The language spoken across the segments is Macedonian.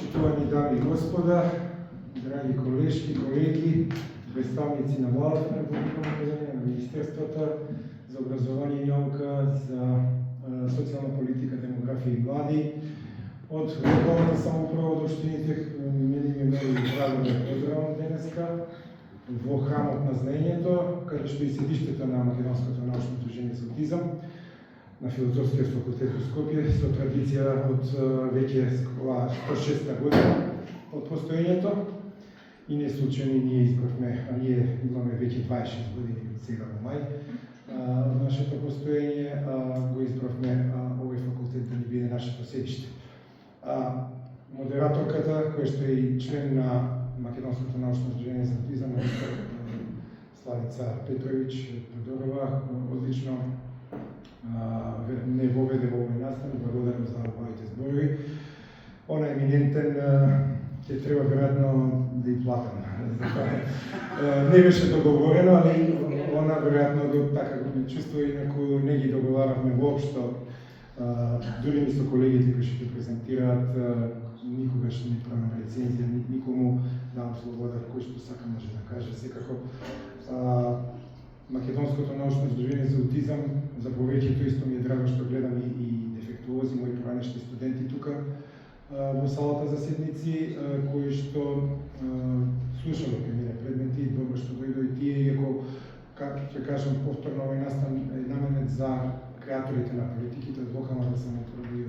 Почитувани дами и господа, драги колешки, колеги, представници на владата на Република Македонија, на Министерството за образование и наука, за социјална политика, демографија и млади, од локалната самоуправа од општините, мене ми е многу драго да поздравам денеска во храмот на знаењето, каде што и седиштето на Македонското научно движение за аутизам на Филозофскиот факултет во Скопје, со традиција од веќе 106 година од постоењето. И не случајно ние избравме, а ние имаме веќе 26 години сега во мај од нашето постоење, го избравме овој факултет да ни биде нашето седиште. Модераторката, која што е и член на Македонското научно движение за аутизам, Славица Петрович Тодорова, одлично не воведе во овој настан, благодарам за овоите зборови. Она е еминентен, ќе треба веројатно да и платам. Не беше договорено, али она веројатно го така го чувствува, инаку не ги договаравме воопшто. Дури и со колегите кои што ќе презентираат, никогаш не правам рецензија, никому давам слобода, кој што сака може да каже. Секако Македонското научно движение за аутизам, за повеќето исто ми е драго што гледам и дефектолози, мои поранешни студенти тука во салата за седници, кои што слушале кај мене предмети, добро што дојдо и тие, иако, како ќе кажам повторно, овој настан е наменет за креаторите на политиките од локалната самоуправа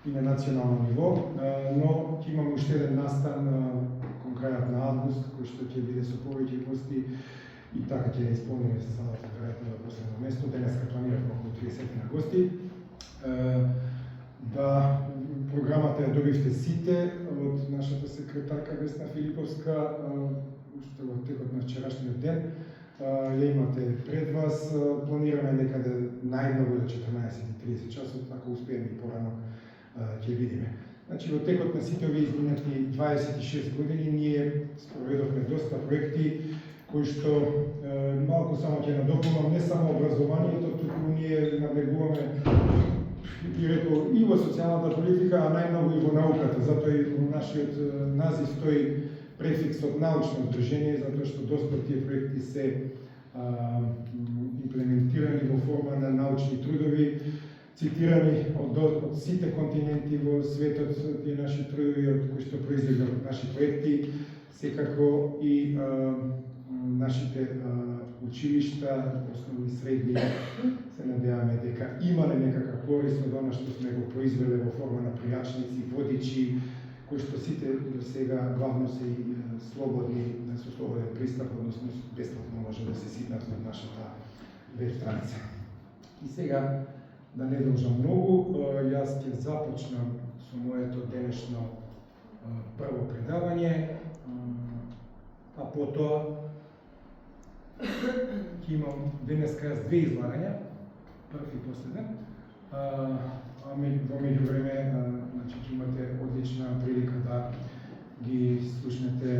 и на национално ниво, но ќе имаме уште еден настан кон крајот на август, кој што ќе биде со повеќе гости и така ќе исполниме се салата веројатно на последно место. Денеска планираме околу 30 на гости. Да, програмата ја добивте сите од нашата секретарка Весна Филиповска, уште во текот на вчерашниот ден. Ја имате пред вас, планираме некаде најмногу до 14:30 часот, ако успееме и порано ќе видиме. Значи, во текот на сите овие изминати 26 години ние спроведовме доста проекти кои што малку само ќе надополнам, не само образованието, туку ние наблегуваме би рекол и во социјалната политика, а најмногу и во науката. Затоа и во нашиот назив стои префиксот научно движение, затоа што доста тие проекти се имплементирани во форма на научни трудови, цитирани од сите континенти во светот, тие наши трудови од кои што произлегат наши проекти, секако и нашите училишта, основни и средни, се надеваме дека имале некаква корис од она што сме го произвеле во форма на пријачници, водичи, кои што сите до сега главно се слободни, со слободен пристап, односно бесплатно може да се ситнат на нашата веб страница. И сега, да не должам многу, јас ќе започнам со моето денешно прво предавање, а потоа ќе имам денеска јас две излагања, прв и последен, во меѓувреме, значи ќе имате одлична прилика да ги слушнете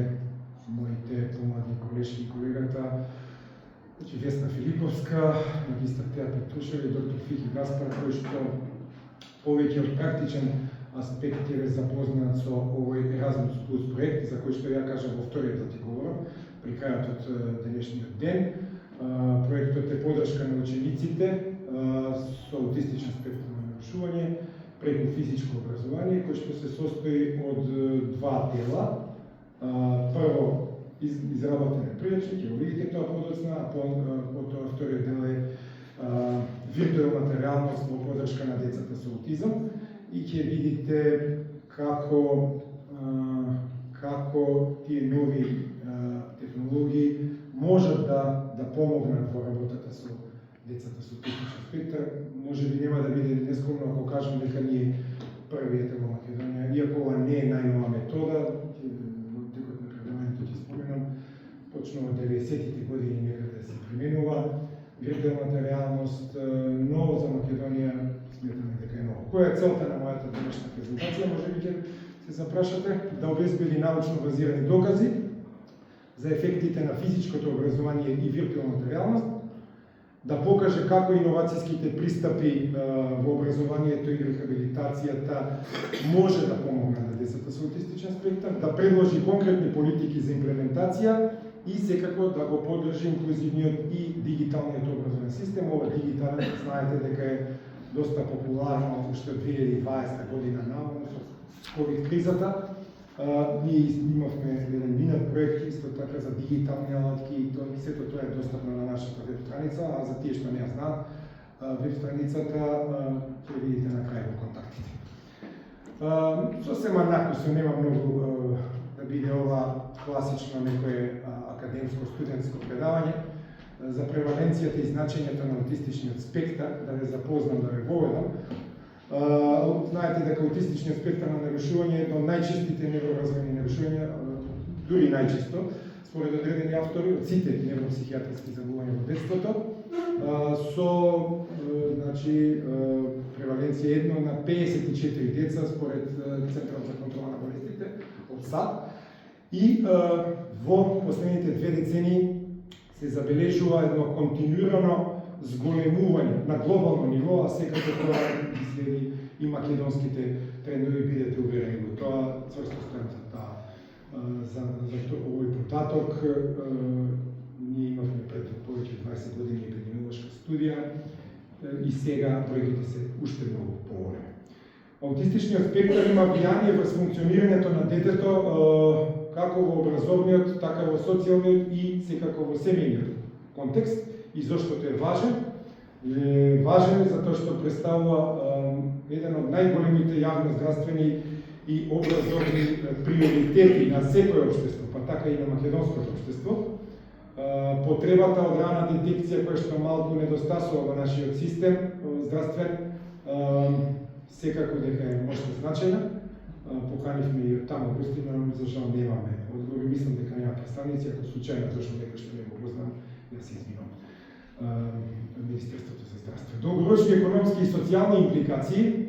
моите помлади колешки и колегата, значи Весна Филиповска, магистар Теа Петрушева и доктор Фики Гаспар, кој што повеќе од практичен аспект е запознат со овој Еразмус Плюс проект, за кој што ја кажам во вториот да ти говорам, при крајот од денешниот ден. Проектот е подршка на учениците со аутистичен спектар на нарушување преку физичко образование, кој што се состои од два дела. Прво, изработен пријачник, ќе го видите тоа подоцна, а потоа вториот дел е виртуелната реалност во подршка на децата со аутизам и ќе видите како тие нови технологии можат да помогнат во работата со децата со аутистичен спектар. Може би нема да биде нескромно ако кажам дека ние првиот во Македонија, иако ова не е најнова метода, во текот на предавањето ќе споменам, точно од 90-тите години некаде се применува виртуелната реалност, но за Македонија сметаме дека е ново. Која е целта на мојата денешна презентација? Може би ќе се запрашате да обезбеди научно базирани докази за ефектите на физичкото образование и виртуелната реалност, да покаже како иновацијските пристапи во образованието и рехабилитацијата може да помогнат на децата со аутистичен спектар, да предложи конкретни политики за имплементација и секако да го поддржи инклузивниот и дигиталниот образовен систем. Ова дигитален, знаете дека е доста популарно уште 2020 година наваму со ковид кризата. Ние имавме еден минат проект исто така за дигитални алатки и сето тоа е достапно на нашата веб страница, а за тие што не ја знаат, веб страницата ќе видите на крај во контактите. Сосема накусно, нема многу да биде ова класично некое академско студентско предавање за преваленцијата и значењето на аутистичниот спектар, да ве запознам, да ве воведам. Знаете дека аутистичниот спектар на нарушување е едно од најчестите невроразвојни нарушувања, дури најчесто, според одредени автори од сите невропсихијатриски заболувања во детството, со преваленција 1 на 54 деца според Центарот за контрола на болестите од САД. И во последните 2 децении се забележува едно континуирано зголемување на глобално ниво, а секако тоа изгледи и македонските трендови, бидете уверени во тоа, цврсто стојам за таа. За овој податок ние имавме пред повеќе 20 години епидемиолошка студија и сега бројките се уште многу поголеми. Аутистичниот спектар има влијание врз функционирањето на детето како во образовниот, така во социјалниот и секако во семејниот контекст. И зошто тој е важен? Важен е затоа што представува еден од најголемите јавноздравствени и образовни приоритети на секој општество, па така и на македонското општество. Потребата од рана детекција која што малку недостасува во нашиот систем здравствен, секако дека е мощно значена. Поканивме и од таму гости, но за жал немаме одговори. Мислам дека нема представници, ако случајно точно некој што не го познам, да се извинам. Министерството за здравство. Долгорочни економски и социјални импликации.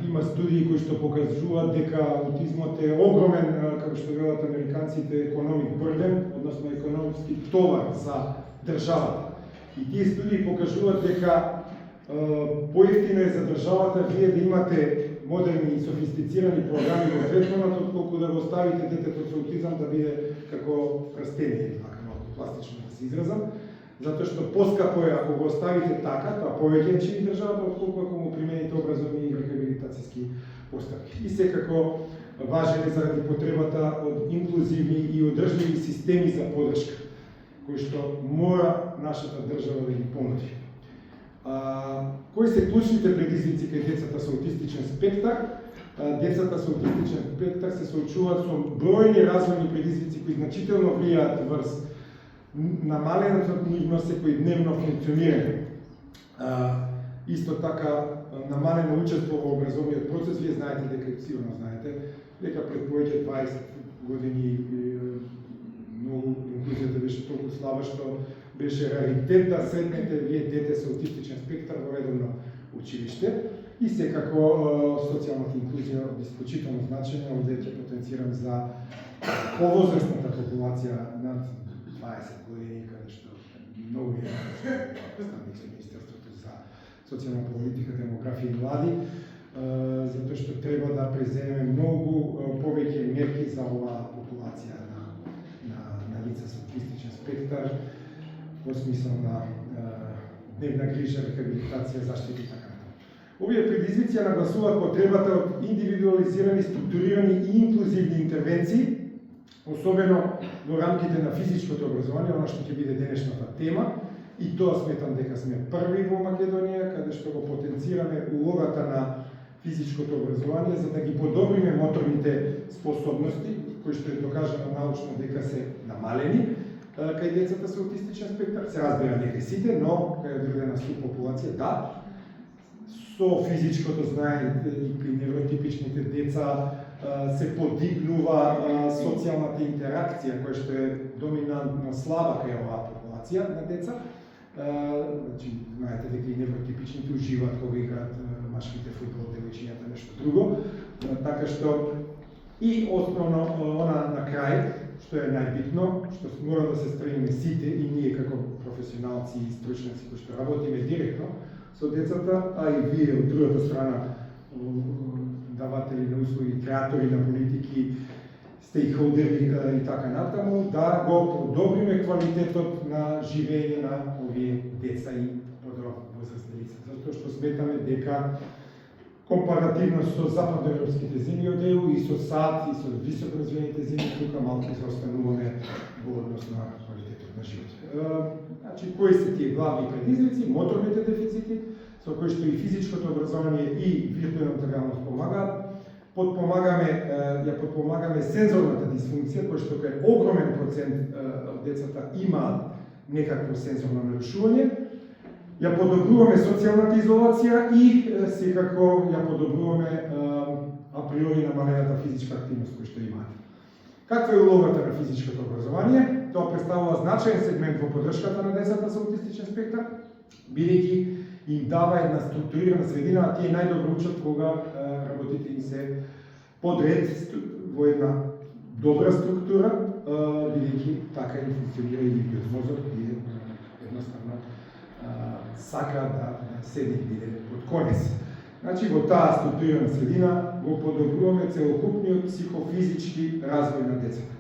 Има студии кои што покажуваат дека аутизмот е огромен, како што велат американците, економик бурден, односно економски товар за државата. И тие студии покажуваат дека поевтино е за државата вие да имате модерни и софистицирани програми во третманот, отколку да го оставите детето со аутизам да биде како растение, така малку пластично да се изразам, затоа што поскапо е ако го оставите така, тоа повеќе чини државата, отколку ако му примените образовни и рехабилитацијски постапки. И секако важен е заради потребата од инклузивни и одржливи системи за поддршка, кои што мора нашата држава да ги понуди. Кои се клучните предизвици кај децата со аутистичен спектар? Децата со аутистичен спектар се соочуваат со бројни развојни предизвици кои значително влијаат врз намаленото нивно секојдневно функционирање. Исто така намалено учество во образовниот процес. Вие знаете дека, сигурно знаете, дека пред повеќе 20 години многу инклузијата беше толку слаба што беше раритет да сретнете вие дете со аутистичен спектар во редовно училиште. И секако социјалната инклузија од исклучително значење, овде ќе потенцирам за повозрастната популација над 20 години, каде што многу е представник со Министерството за социјална политика, демографија и млади, затоа што треба да преземеме многу повеќе мерки за оваа популација на лица со аутистичен спектар, во смисла на дневна грижа, рехабилитација, заштита и така натаму. Овие предизвици нагласуваат потребата од индивидуализирани, структурирани и инклузивни интервенции, особено во рамките на физичкото образование, она што ќе биде денешната тема, и тоа сметам дека сме први во Македонија, каде што го потенцираме улогата на физичкото образование за да ги подобриме моторните способности, кои што е докажано научно дека се намалени кај децата со аутистичен спектар. Се разбира не кај сите, но кај одредена субпопулација да. Со физичкото знаење и при невротипичните деца се подигнува социјалната интеракција која што е доминантно слаба кај оваа популација на деца. Значи, знаете дека и невротипичните уживаат кога играат машките фудбал, девојчињата нешто друго. Така што и основно она на крај, што е најбитно, што мора да се стремиме сите и ние како професионалци и стручници кои што работиме директно со децата, а и вие од другата страна даватели на услуги, креатори на политики, стейкхолдери и така натаму, да го подобриме квалитетот на живење на овие деца и подовозрастни лица. Затоа што сметаме дека компаративно со западноевропските земји од ЕУ и со САД и со високо развиените земји, тука малку заостануваме во однос на квалитетот на живот. Значи, кои се тие главни предизвици? Моторните дефицити, со кои што и физичкото образование и виртуелната реалност помагаат. Ја подпомагаме сензорната дисфункција, која што кај огромен процент од децата имаат некакво сензорно нарушување. Ја подобруваме социјалната изолација и секако ја подобруваме априори намалената физичка активност која што имаат. Каква е улогата на физичкото образование? Тоа представува значаен сегмент во поддршката на децата со аутистичен спектар, бидејќи им дава една структурирана средина, а тие најдобро учат кога работите им се подред во една добра структура, бидејќи така им функционира и нивниот мозок и едноставно сака да седи биде под конец. Значи, во таа структурирана средина го подобруваме целокупниот психофизички развој на децата.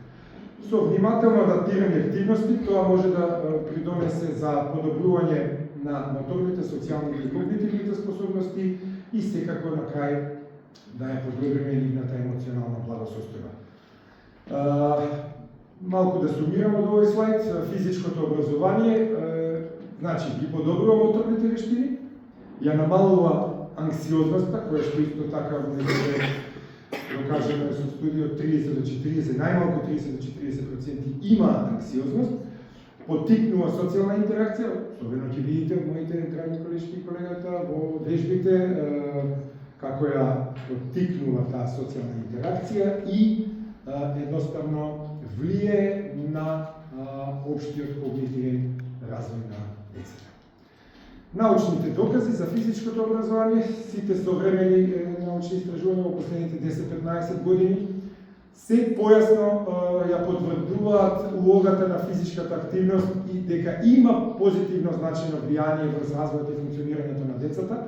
Со внимателно адаптирани активности, тоа може да придонесе за подобрување на моторните, социјалните и когнитивните способности и секако на крај да ја подобриме нивната емоционална благосостојба. Малку да сумирам од овој слайд, физичкото образование, значи ги подобрува моторните вештини, ја намалува анксиозноста, која што исто така може докажено со студија од 30 до 40, најмалку 30 до 40% имаат анксиозност, поттикнува социјална интеракција, особено ќе видите од моите драги колешки и колегата во вежбите, како ја поттикнува таа социјална интеракција и едноставно влие на општиот когнитивен развој на децата. Научните докази за физичкото образование, сите современи научни истражувања во последните 10-15 години, се појасно ја потврдуваат улогата на физичката активност и дека има позитивно значено влијание врз развојот и функционирањето на децата.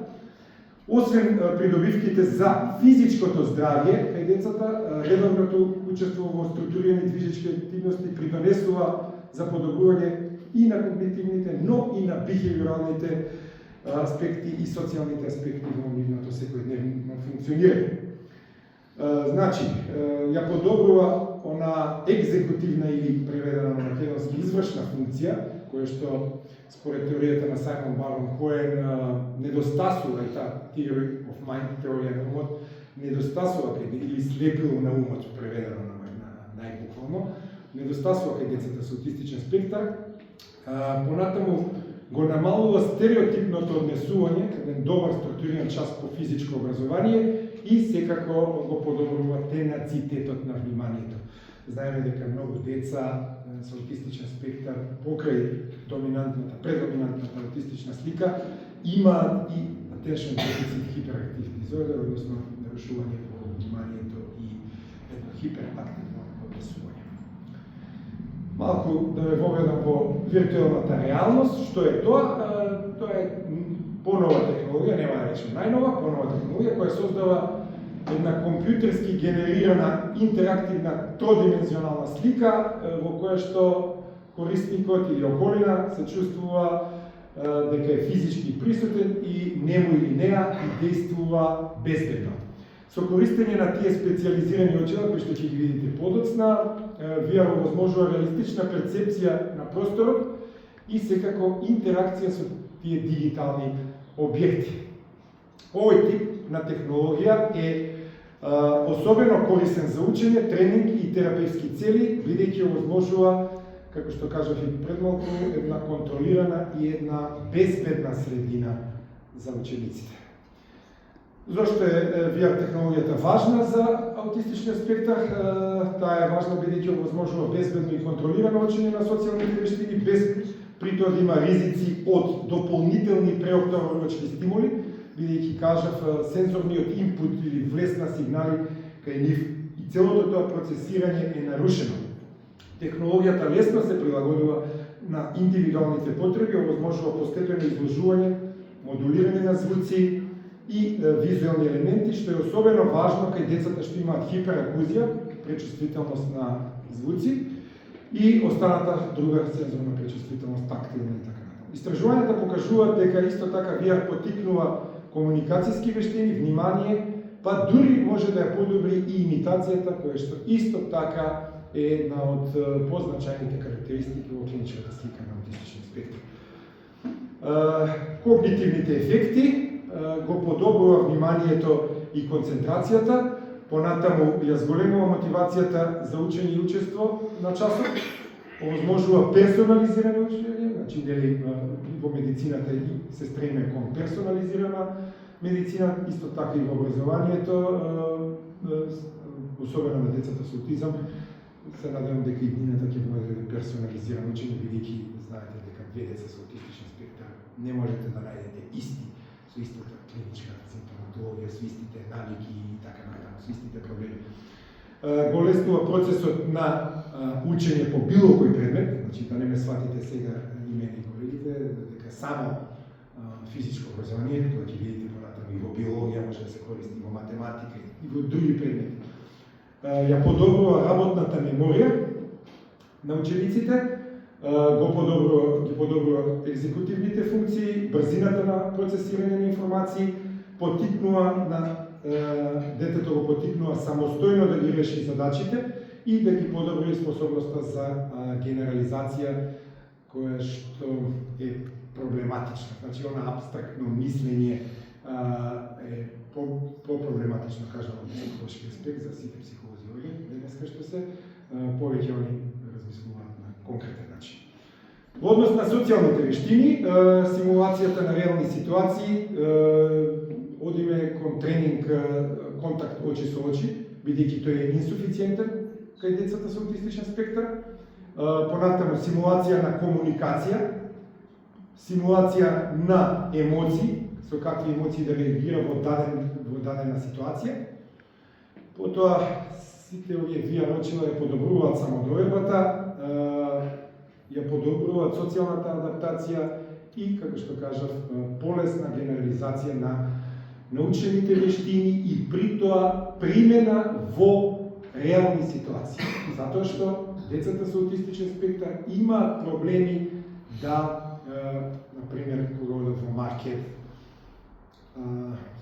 Освен придобивките за физичкото здравје кај децата, редовното учество во структурирани движечки активности придонесува за подобрување и на когнитивните, но и на бихевиоралните аспекти и социјалните аспекти во нивното секојдневно функционирање. Значи, ја подобрува она екзекутивна или преведена на македонски извршна функција, која што според теоријата на Саймон Барон Коен недостасува и таа theory of mind, теорија на умот, недостасува или слепило на умот, преведено на најбуквално, недостасува кај децата со аутистичен спектар. Понатаму го намалува стереотипното однесување, еден добар структуриран час по физичко образование и секако го подобрува тенацитетот на вниманието. Знаеме дека многу деца со аутистичен спектар покрај предоминантната аутистична слика имаат и attention deficit hyperactive disorder, односно нарушување во вниманието и едно хиперактивно однесување. Малку да ве воведам во виртуелната реалност. Што е тоа? Тоа е понова технологија, нема да речем најнова, понова технологија која создава една компјутерски генерирана интерактивна тродимензионална слика во која што корисникот или околина се чувствува дека е физички присутен и нему или неа и действува безбедно. Со користење на тие специализирани очила, кои што ќе ги видите подоцна, VR овозможува реалистична перцепција на просторот и секако интеракција со тие дигитални објекти. Овој тип на технологија е особено корисен за учење, тренинг и терапевски цели, бидејќи овозможува, како што кажав и предмалку, една контролирана и една безбедна средина за учениците. Зошто е VR технологијата важна за аутистичниот спектар? Таа е важна бидејќи овозможува безбедно и контролирано учење на социјалните вештини, без при тоа да има ризици од дополнителни преоптавувачки стимули, бидејќи кажав сензорниот инпут или влез на сигнали кај нив и целото тоа процесирање е нарушено. Технологијата лесно се прилагодува на индивидуалните потреби, овозможува постепено изложување, модулирање на звуци, и визуелни елементи, што е особено важно кај децата што имаат хиперакузија, пречувствителност на звуци, и останата друга сензорна пречувствителност, тактилна и така натаму. Истражувањата покажуваат дека исто така VR поттикнува комуникацијски вештини, внимание, па дури може да ја подобри и имитацијата, која што исто така е една од позначајните карактеристики во клиничката слика на аутистичен спектар. Когнитивните ефекти го подобрува вниманието и концентрацијата, понатаму ја зголемува мотивацијата за учење и учество на часот, овозможува персонализирано учење, значи дали во медицината се стреме кон персонализирана медицина, исто така и во образованието, особено на децата со аутизам. Се надевам дека и днината ќе биде персонализирано учење, бидејќи знаете дека две деца со аутистичен спектар не можете да најдете исти, со истата клиничка симптоматологија, со истите навики и така натаму, со истите проблеми. Го леснува процесот на учење по било кој предмет, значи да не ме сватите сега и мене и колегите, дека само физичко образование, тоа ќе видите понатаму и во биологија може да се користи, во математика и во други предмети. Ја подобрува работната меморија на учениците, ги подобрува екзекутивните функции, брзината на процесирање на информации, детето го поттикнува самостојно да ги реши задачите и да ги подобри способноста за генерализација, која што е проблематична. Значи, она абстрактно мислење е по-проблематично, кажам, од психолошки аспект за сите психолози овие, денеска што се повеќе они размислуваат на конкретен начин. Во однос на социјалните вештини, симулацијата на реални ситуации, одиме кон тренинг контакт очи со очи, бидејќи тој е инсуфициентен кај децата со аутистичен спектар. Понатаму симулација на комуникација, симулација на емоции, со какви емоции да реагира во дадена ситуација. Потоа сите овие VR очила ја подобруваат самодовербата, ја подобруваат социјалната адаптација и, како што кажав, полесна генерализација на научените вештини и при тоа примена во реални ситуации. Затоа што децата со аутистичен спектар имаат проблеми да, например, кога одат во маркет,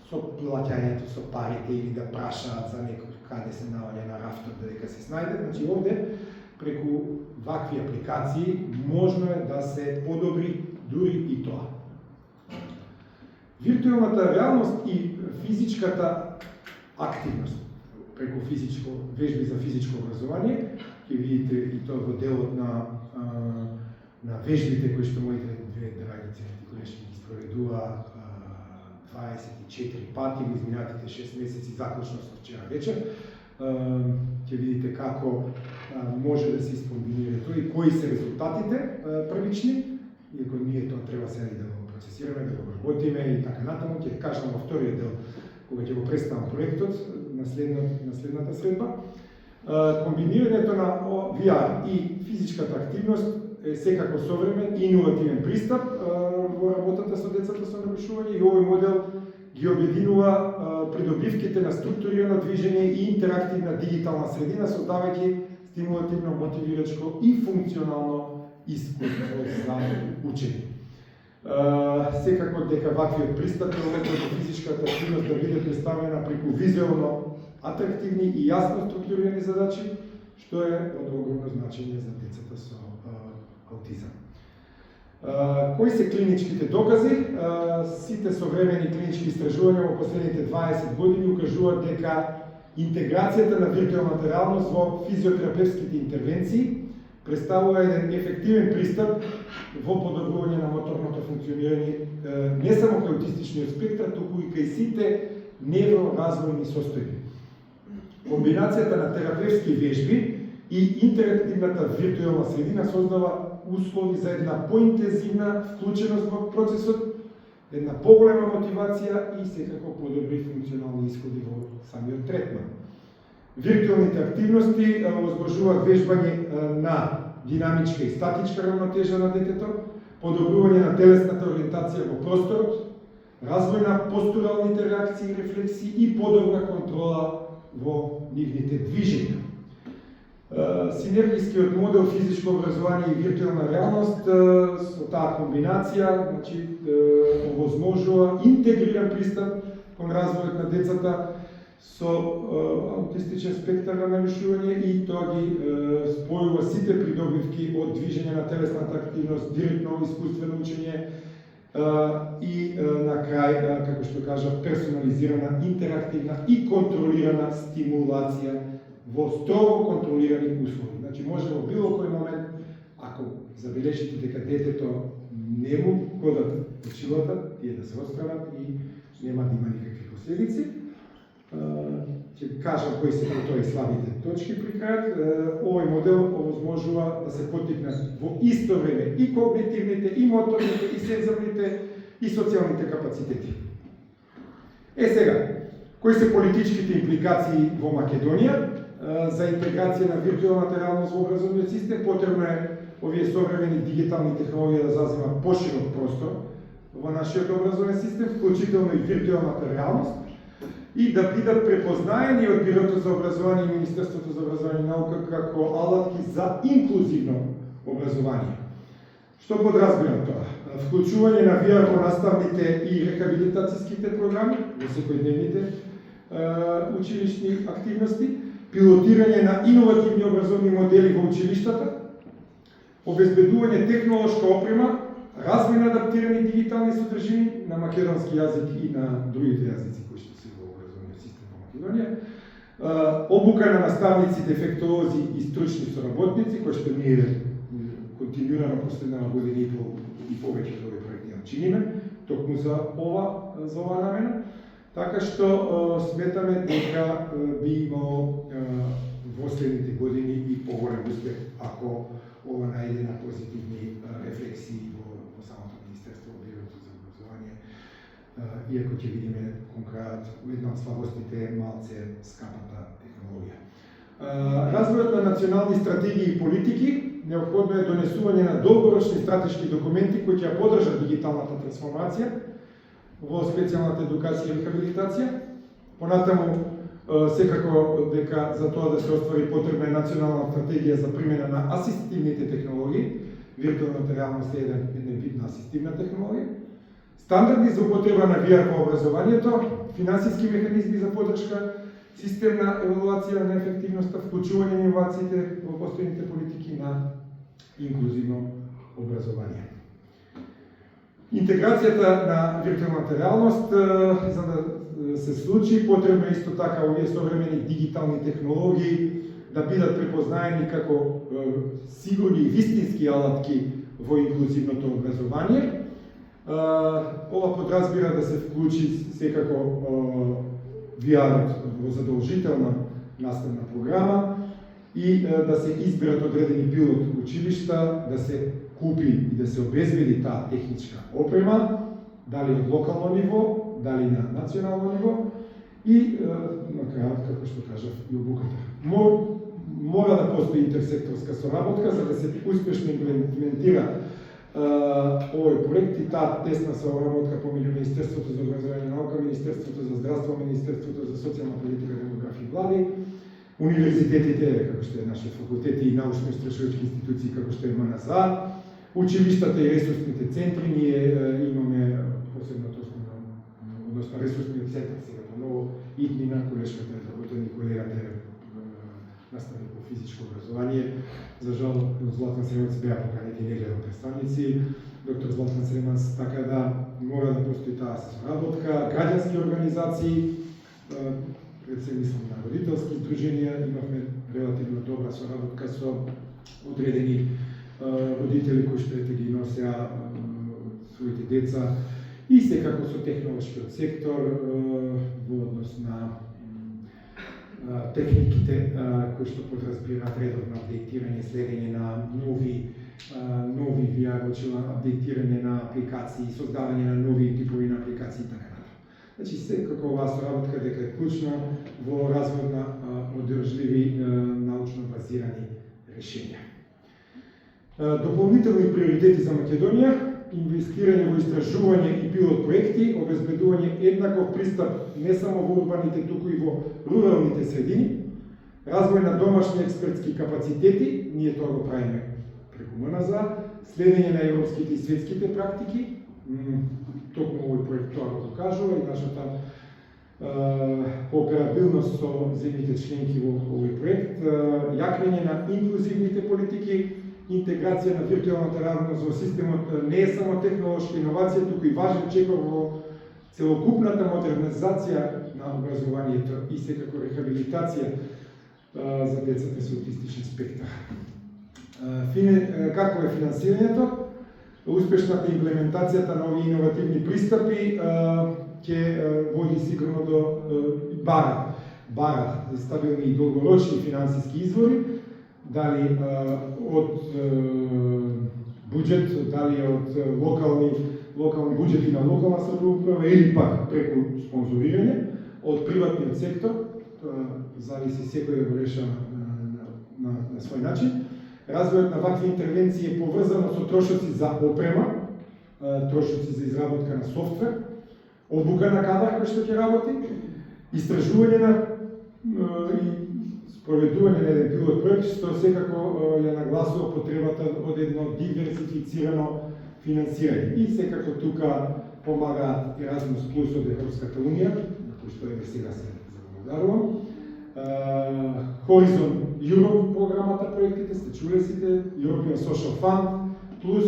со плаќањето, со парите или да прашаат за некој каде се наоѓа на рафтот дека се снајде. Значи овде преку вакви апликации можно е да се подобри дури и тоа. Виртуелната реалност и физичката активност преку вежби за физичко образование, ќе видите и тоа во делот на вежбите кои што моите две драги центи колешки ги спроведува 24 пати во изминатите 6 месеци, заклучно со вчера вечер. Ќе видите како може да се искомбинира тоа и кои се резултатите првични, иако ние тоа треба сега да го процесираме, да го работиме и така натаму. Ќе кажам во вториот дел, кога ќе го представам проектот на следната средба. Комбинирањето на VR и физичката активност е секако современ и иновативен пристап во работата со децата со нарушување и овој модел ги обединува придобивките на структурирано движење и интерактивна дигитална средина, создавајќи стимулативно, мотивирачко и функционално искуство за учење. Секако дека ваквиот пристап е ометно физичката активност да биде представена преку визуелно атрактивни и јасно структурирани задачи, што е од огромно значење за децата со аутизам. Кои се клиничките докази? Сите современи клинички истражувања во последните 20 години укажуваат дека интеграцијата на виртуелната реалност во физиотерапевските интервенции представува еден ефективен пристап во подобрување на моторното функционирање не само кај аутистичниот спектар, туку и кај сите невроразвојни состојби. Комбинацијата на терапевски вежби и интерактивната виртуелна средина создава услови за една поинтензивна вклученост во процесот, една поголема мотивација и секако подобри функционални исходи во самиот третман. Виртуелните активности овозможуваат вежбање на динамичка и статичка равнотежа на детето, подобрување на телесната ориентација во просторот, развој на постуралните реакции и рефлексии и подобра контрола во нивните движења. Синергискиот модел физичко образование и виртуелна реалност со таа комбинација, значи, овозможува интегриран пристап кон развојот на децата со аутистичен спектар на нарушување и тоа ги спојува сите придобивки од движење на телесната активност, директно искуствено учење и на крај, како што кажа, персонализирана, интерактивна и контролирана стимулација во строго контролирани услови. Значи, може во било кој момент, ако забележите дека детето не му ходат очилата, тие да се отстранат и нема да има никакви последици. Ќе кажам кои се потоа и слабите точки при крајот. Овој модел овозможува да се поттикнат во исто време и когнитивните, и моторните, и сензорните, и социјалните капацитети. Сега, кои се политичките импликации во Македонија за интеграција на виртуелната реалност во образовниот систем? Потребно е овие современи дигитални технологии да заземат поширок простор во нашиот образовен систем, вклучително и виртуелната реалност, и да бидат препознаени од Бирото за образование и Министерството за образование и наука како алатки за инклузивно образование. Што подразбирам тоа? Вклучување на VR во наставните и рехабилитацијските програми, во секојдневните училишни активности, пилотирање на иновативни образовни модели во училиштата, обезбедување технолошка опрема, развој на адаптирани дигитални содржини на македонски јазик и на другите јазици кои што се во образовниот систем во Македонија, обука на наставници, дефектолози и стручни соработници, кои што ние континуирано последнава година и повеќе од овој проект чиниме, токму за ова намена. Така што сметаме дека би имало во следните години и поголем успех ако ова најде на позитивни рефлексии во самото Министерство во Бирото за образование, иако ќе видиме кон крајот една од слабостите е малце скапата технологија. Развојот на национални стратегии и политики неопходно е донесување на долгорочни стратешки документи кои ќе поддржат дигиталната трансформација во специјалната едукација и рехабилитација. Понатаму, секако дека за тоа да се оствари потребна е национална стратегија за примена на асистивните технологии. Виртуелната реалност е една видна асистивна технологија. Стандарди за употреба на VR во образованието, финансиски механизми за поддршка, системна евалуација на ефективноста, вклучување на инновациите во постојните политики на инклузивно образование. Интеграцијата на виртуелната реалност, за да се случи, потребно исто така овие современи дигитални технологии да бидат препознаени како сигурни и вистински алатки во инклузивното образование. Ова подразбира да се вклучи секако VR во задолжителна наставна програма и да се изберат одредени пилот училишта, да се купи и да се обезбеди таа техничка опрема, дали од локално ниво, дали на национално ниво и на крајот, како што кажав, и обуката. Мора да постои интерсекторска соработка за да се успешно имплементира овој проект и таа тесна соработка помеѓу Министерството за образование и наука, Министерството за здравство, Министерството за социјална политика, демографија и млади, универзитетите, како што е нашиот факултет и научно-истражувачки институции, како што е МНЗА, училиштата и ресурсните центри. Ние имаме посебно односно ресурсниот центар сега поново иднина, колешката работени колегата наставник по физичко образование. За жал, Златан Среманц беа поканети, не гледам представници. Доктор Златан Среманц, така да мора да постои таа соработка. Граѓански организации, пред се мислам на родителски здруженија, имавме релативно добра соработка со одредени родители кои што ги носеа своите деца и секако со технолошкиот сектор во однос на техниките кои што подразбираат редовно апдейтирање, следење на нови VR очила, апдейтирање на апликации, создавање на нови типови на апликации и така натаму. Значи секако оваа соработка дека е клучна во развојот на одржливи научно базирани решенја. Дополнителни приоритети за Македонија. инвестирање во истражување и пилот проекти, обезбедување еднаков пристап не само во урбаните, туку и во руралните средини, развој на домашни експертски капацитети, ние тоа го правиме преку МНЗ, следење на европските и светските практики, токму овој проект тоа го докажува и нашата кооперабилност со земјите членки во овој проект, јакнење на инклузивните политики, интеграција на виртуелната реалност во системот не е само технолошка иновација, туку и важен чекор во целокупната модернизација на образованието и секако рехабилитација за децата со аутистичен спектар. Какво е финансирањето? Успешната имплементацијата на овие иновативни пристапи ќе води сигурно до бара стабилни и долгорочни финансиски извори, дали од буџет, дали од локални буџети на локална самоуправа или пак преку спонзорирање од приватниот сектор, зависи секој да го решава на свој начин. Развојот на вакви интервенции е поврзано со трошоци за опрема, трошоци за изработка на софтвер, обука на кадар кој што ќе работи, истражување на и спроведување на еден пилот проект, што секако ја нагласува потребата од едно диверсифицирано финансирање. И секако тука помага Erasmus Plus од Европската Унија, на кој што еве сега се заблагодарувам. Horizon Europe програмата, проектите, сте чуле сите, European Social Fund, плюс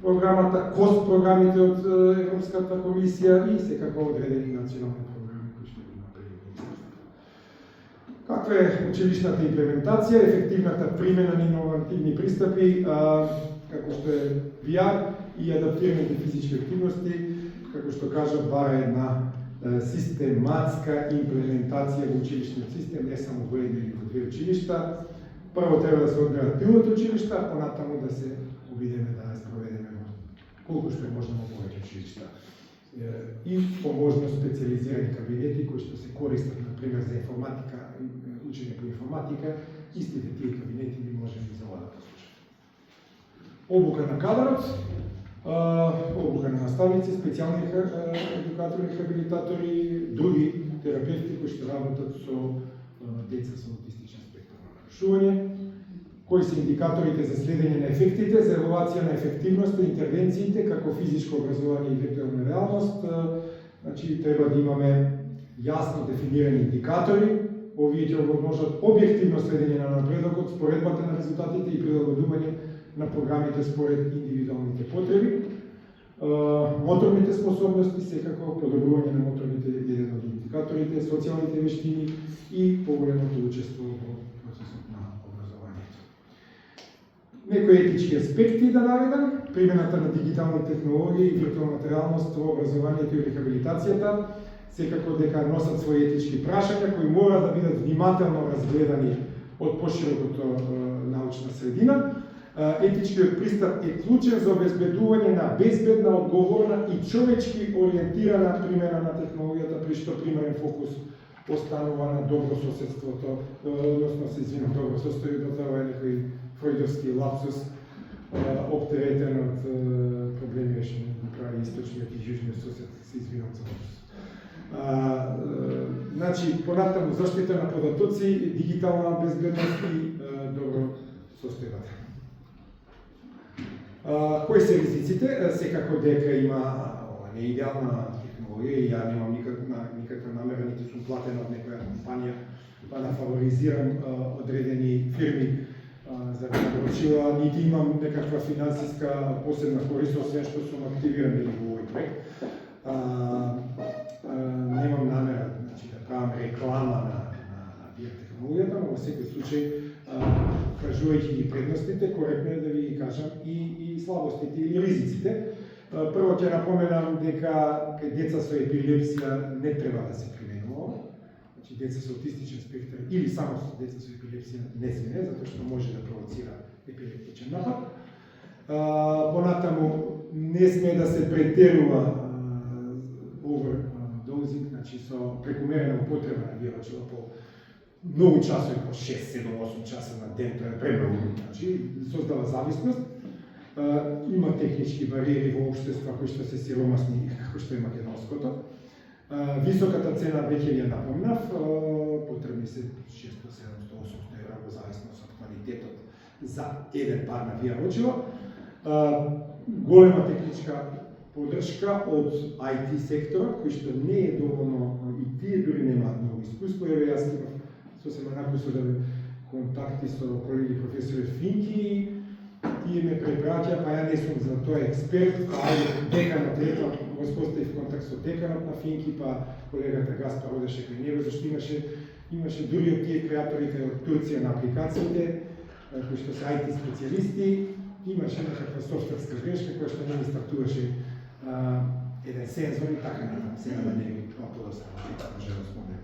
програмата, КОС програмите од Европската комисија и секако одредени национални програми кои што ги направи Министерството. Каква е училишната имплементација, ефективната примена на иновативни пристапи, како што е VR и адаптираните физички активности, како што кажа, бара една систематска имплементација во училишниот систем, не само во едно или во две училишта. Прво треба да се одградат пилот училишта, понатаму да се обидеме да спроведеме колку што е можно во повеќе училишта. И по можност специализирани кабинети кои што се користат, например, за информатика, учење по информатика, истите тие кабинети би можеме за ова да послужат. Обука на кадарот, обука на наставници, специјални едукатори, рехабилитатори, други терапевти кои што работат со деца со аутистичен спектар на нарушување, кои се индикаторите за следење на ефектите, за евалуација на ефективноста, интервенциите, како физичко образование и виртуелна реалност. Значи, треба да имаме јасно дефинирани индикатори, овие ќе овозможат објективно следење на напредокот, споредбата на резултатите и прилагодување на програмите според индивидуалните потреби. Моторните способности, секако подобрување на моторните еден од индикаторите, социјалните вештини и поголемото учество во процесот на образованието. Некои етички аспекти да наведам, примената на дигитални технологии и виртуелната реалност во образованието и рехабилитацијата, секако дека носат своји етички прашања кои мора да бидат внимателно разгледани од поширокото научна средина. Етичкиот пристап е клучен за обезбедување на безбедна, одговорна и човечки ориентирана примена на технологијата, при што примерен фокус останува на добро соседството, односно се извинам, добро состојбото, ова е некој фројдовски лапсус, оптеретен од проблеми што направи источниот и јужниот сосед, се извинам за лапсус. Значи, понатаму заштита на податоци, дигитална безбедност и добро состојбата. Кои се ризиците? Секако дека има не идеална технологија и ја немам никаква намера, нити сум платен од некоја компанија, па да фаворизирам одредени фирми за да наброчила, нити имам некаква финансиска посебна корист, освен што сум активиран во овој проект. Немам намера, значи, да правам реклама на VR технологијата, но во секој случај, кажувајќи ги предностите, коректно е да ви ги кажам и слабостите или ризиците. Прво ќе напоменам дека кај деца со епилепсија не треба да се применува. Значи, деца со аутистичен спектар или само деца со епилепсија не смее, затоа што може да провоцира епилептичен напад. Понатаму не смее да се претерува overdosing, значи со прекумерена употреба на биорачила по многу часови, по 6, 7, 8 часа на ден, тоа е премногу, значи создава зависност. Има технички бариери во општества кои што се сиромасни, како што е македонското. Високата цена веќе ја напомнав, потребни се 600, 700, 800 евра во зависност од квалитетот за еден пар на VR-очило. Голема техничка поддршка од IT секторот, кој што не е доволно, и тие дури немаат многу искуство. Еве јас имав сосема накусо контакти со колеги професори Финки, тие ме препраќа, па ја не сум за тоа експерт, па деканот ето, воспоставив контакт со деканот на Финки, па колегата Гаспар одеше кај него, зашто имаше дури од тие креаторите од Турција на апликациите, кои што се IT специјалисти, имаше некаква софтверска грешка која што не ми стартуваше еден сензор и така натаму, сега да не ми подоцна може да спомнем.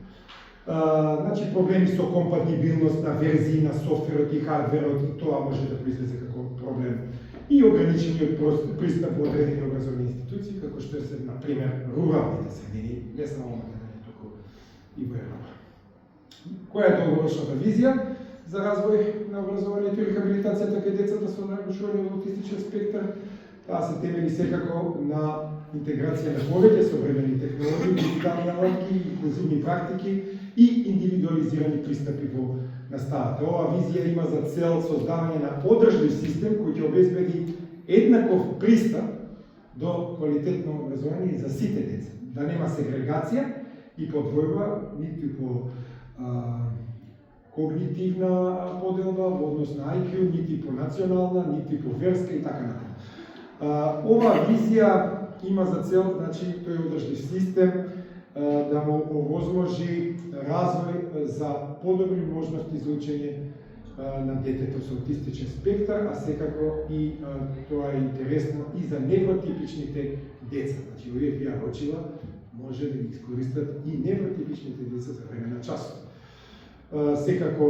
Значи проблеми со компатибилност на верзии на софтверот и хардверот, и тоа може да произлезе како проблем. И ограничениот пристап во одредени образовни институции, како што се, например, руралните средини, не само Македонија, туку и во Европа. Која е долгорочната визија за развој на образованието и рехабилитацијата кај децата со нарушување во аутистичен спектар? Таа се темели секако на интеграција на повеќе современи технологии, дигитални алатки, инклузивни практики и индивидуализирани пристапи во наставата. Оваа визија има за цел создавање на одржлив систем кој ќе обезбеди еднаков пристап до квалитетно образование за сите деца. Да нема сегрегација и подвојба ниту по когнитивна поделба во однос на IQ, нити по национална, нити по верска и така натаму. Оваа визија има за цел, значи, тој одржлив систем да му овозможи развој за подобри можности за учење на детето со аутистичен спектар, а секако и тоа е интересно и за невротипичните деца. Значи, овие VR-очила може да ги искористат и невротипичните деца за време на часот. Секако,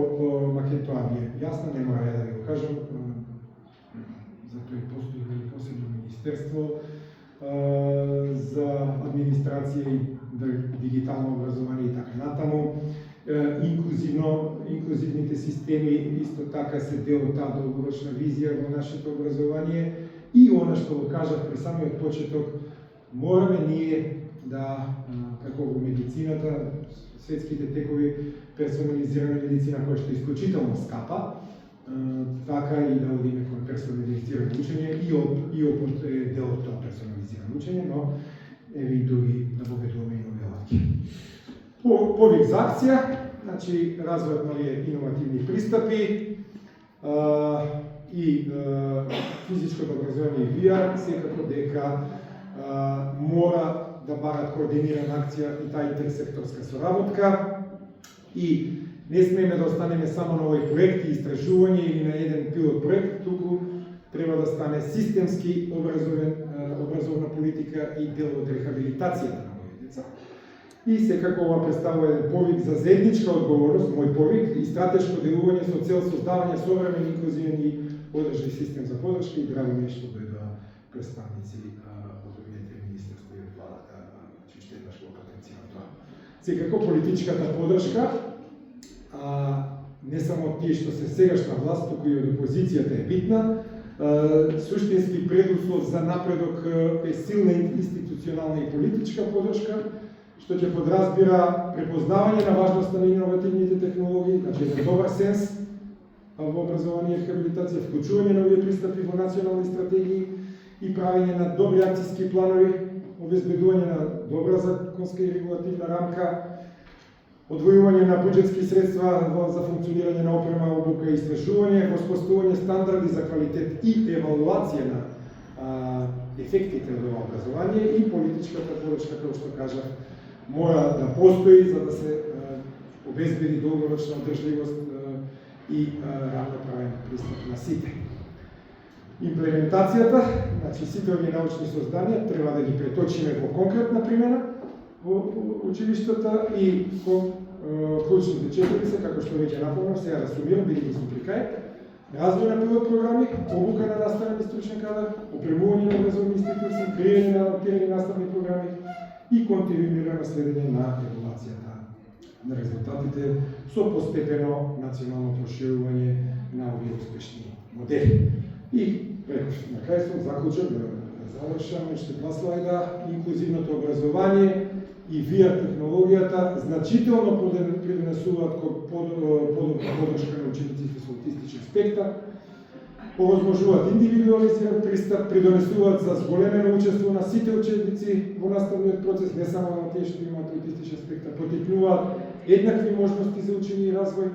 тоа ми е јасно, не мора да ви го кажам, затоа и постои посебно министерство за администрација и дигитално образование и така натаму. Инклузивните системи исто така се дел од таа долгорочна визија во нашето образование и она што го кажав при самиот почеток, мораме ние да, како во медицината, светските текови, персонализирана медицина која што е исклучително скапа, така и да одиме кон персонализирано учење и опот е дел од тоа персонализирано учење, но еве и други навоведуваме и нови алатки. Повик за акција, значи развојот на иновативни пристапи и физичкото образование и VR секако дека мора да барат координирана акција и таа интерсекторска соработка и не смееме да останеме само на овој проект и истражување или на еден пилот проект, туку треба да стане системски образовна политика и дел од рехабилитацијата на овие деца. И секако ова представува еден повик за заедничка одговорност, мој повик, и стратешко делување со цел создавање современ инклузивен и одржлив систем за поддршка, и драго ми е што дојдоа представници од другите министерства и од владата, значи што еднаш го потенцира тоа. Секако политичката поддршка, не само тие што се сегашна власт, туку и од опозицијата е битна. Суштински предуслов за напредок е силна институционална и политичка поддршка, што ќе подразбира препознавање на важноста на иновативните технологии, значи еден добар сенс во образование и рехабилитација, вклучување на овие пристапи во национални стратегии и правење на добри акцијски планови, обезбедување на добра законска и регулативна рамка, одвојување на буџетски средства за функционирање на опрема, обука и истражување, воспоставување стандарди за квалитет и евалуација на ефектите од ова образование и политичката поддршка, како што кажав, мора да постои за да се обезбеди долгорочна одржливост и равноправен пристап на сите. Имплементацијата, значи сите овие научни созданија треба да ги преточиме во конкретна примена во училиштата и клучните четири се, како што веќе напомнав, сега да сумирам, бидејќи сум при крај, развој на пилот програми, обука на наставен и стручен кадар, опремување на образовни институции, креирање на адаптирани наставни програми и континуирано следење на евалуацијата на резултатите со постепено национално проширување на овие успешни модели. И на крај сум заклучок да завршам, ще гласува да инклузивното образование и VR технологијата значително придонесуваат кон подобра подршка на учениците со аутистичен спектар, овозможуваат индивидуализиран пристап, придонесуваат за зголемено учество на сите ученици во наставниот процес, не само на тие што имаат аутистичен спектар, потикнуваат еднакви можности за учење и развој,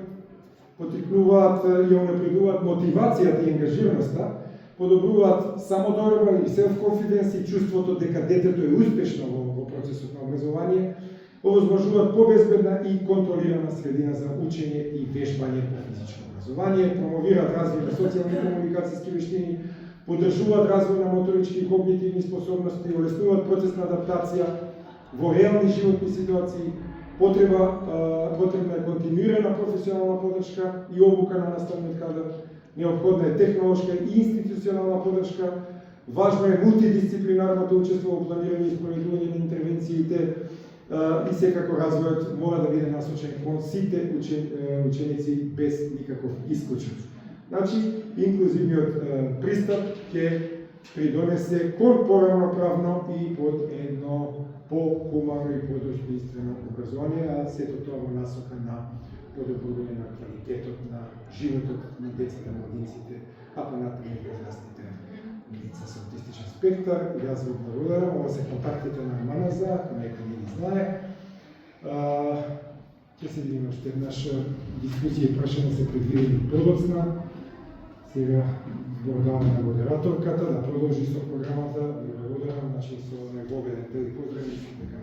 потикнуваат и унапредуваат мотивацијата и ангажираноста, подобруваат самодоверба и self-confidence и чувството дека детето е успешно во процесот на образование, овозможуваат побезбедна и контролирана средина за учење и вежбање по физичко образование, промовираат развој на социјални и комуникацијски вештини, поддржуваат развој на моторички и когнитивни способности, улеснуваат процес на адаптација во реални животни ситуации, потребна е континуирана професионална поддршка и обука на наставниот кадар, неопходна е технолошка и институционална поддршка, важно е мултидисциплинарното учество во планирање и спроведување на интервенциите и секако развојот мора да биде насочен кон сите ученици без никаков исклучок. Значи, инклузивниот пристап ќе придонесе кон поравноправно и под едно по-хумано и по-достоинствено образование, а сето тоа во насока на подобрување на квалитетот на животот на децата, младинците, а понатаму и возрастните лица со аутистичен спектар. Јас ви благодарам, ова се контактите на МНЗ, ако некој не ги знае. Ќе се видиме уште еднаш, дискусија и прашања се предвидени подоцна. Сега благодарам на модераторката да продолжи со програмата. Ви благодарам, значи со неговеден поздрав и дека